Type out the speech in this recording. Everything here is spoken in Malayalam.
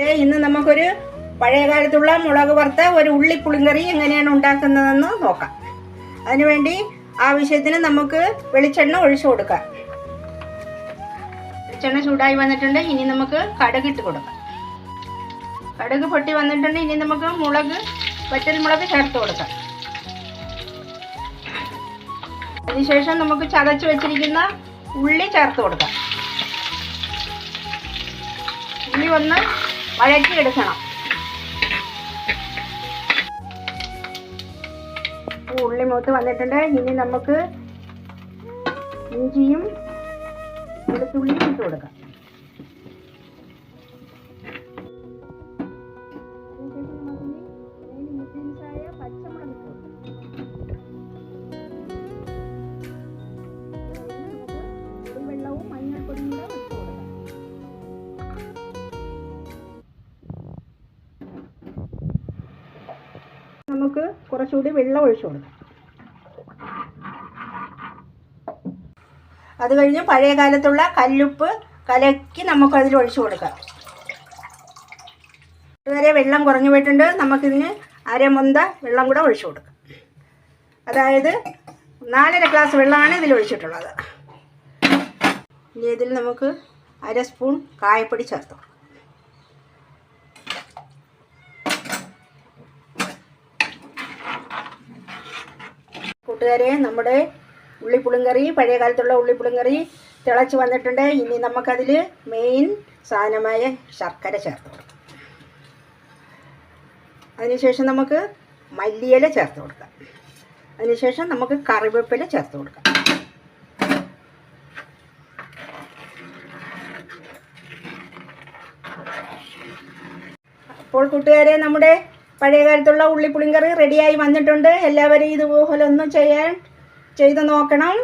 ഇന്ന് നമുക്കൊരു പഴയകാലത്തുള്ള മുളക് വറുത്ത ഒരു ഉള്ളി പുളിങ്കറി എങ്ങനെയാണ് ഉണ്ടാക്കുന്നതെന്ന് നോക്കാം. അതിനുവേണ്ടി ആവശ്യത്തിന് നമുക്ക് വെളിച്ചെണ്ണ ഒഴിച്ചു കൊടുക്കാം. വെളിച്ചെണ്ണ ചൂടായി വന്നിട്ടുണ്ട്. ഇനി നമുക്ക് കടുക് ഇട്ട് കൊടുക്കാം. കടുക് പൊട്ടി വന്നിട്ടുണ്ട്. ഇനി നമുക്ക് വറ്റൽമുളക് ചേർത്ത് കൊടുക്കാം. അതിനുശേഷം നമുക്ക് ചതച്ച് വെച്ചിരിക്കുന്ന ഉള്ളി ചേർത്ത് കൊടുക്കാം. ഉള്ളി ഒന്ന് വഴറ്റിയെടുക്കണം. ഉള്ളി മൂത്ത് വന്നിട്ടുണ്ട്. ഇനി നമുക്ക് ഇഞ്ചിയും വെളുത്തുള്ളിയും ഇട്ട് കൊടുക്കാം. പച്ചമുളക് ഇട്ട് കൊടുക്കാം. വെള്ളവും മഞ്ഞൾപ്പൊടിയും കൂടെ ഒഴിച്ചു കൊടുക്കാം. നമുക്ക് കുറച്ചുകൂടി വെള്ളം ഒഴിച്ചു കൊടുക്കാം. അത് കഴിഞ്ഞ് പഴയ കാലത്തുള്ള കല്ലുപ്പ് കലക്കി നമുക്കതിൽ ഒഴിച്ചു കൊടുക്കാം. ഇതുവരെ വെള്ളം കുറഞ്ഞു പോയിട്ടുണ്ട്. നമുക്കിതിന് അരമൊന്ത വെള്ളം കൂടെ ഒഴിച്ചു കൊടുക്കാം. അതായത് 4.5 ഗ്ലാസ് വെള്ളമാണ് ഇതിൽ ഒഴിച്ചിട്ടുള്ളത്. ഇനി ഇതിൽ നമുക്ക് 1 സ്പൂൺ കായപ്പൊടി ചേർത്ത് കൊടുക്കാം. കൂട്ടുകാരെ, നമ്മുടെ ഉള്ളിപ്പുളിങ്കറി, പഴയ കാലത്തുള്ള ഉള്ളിപ്പുളിങ്കറി തിളച്ച് വന്നിട്ടുണ്ട്. ഇനി നമുക്കതിൽ മെയിൻ സാധനമായ ശർക്കര ചേർത്ത് കൊടുക്കാം. അതിനുശേഷം നമുക്ക് മല്ലിയില ചേർത്ത് കൊടുക്കാം. അതിനുശേഷം നമുക്ക് കറിവേപ്പില ചേർത്ത് കൊടുക്കാം. അപ്പോൾ കൂട്ടുകാരെ, നമ്മുടെ പഴയ കാലത്തുള്ള ഉള്ളിപ്പുളിങ്കറി റെഡിയായി വന്നിട്ടുണ്ട്. എല്ലാവരും ഇതുപോലെ ഒന്ന് ചെയ്ത് നോക്കണം.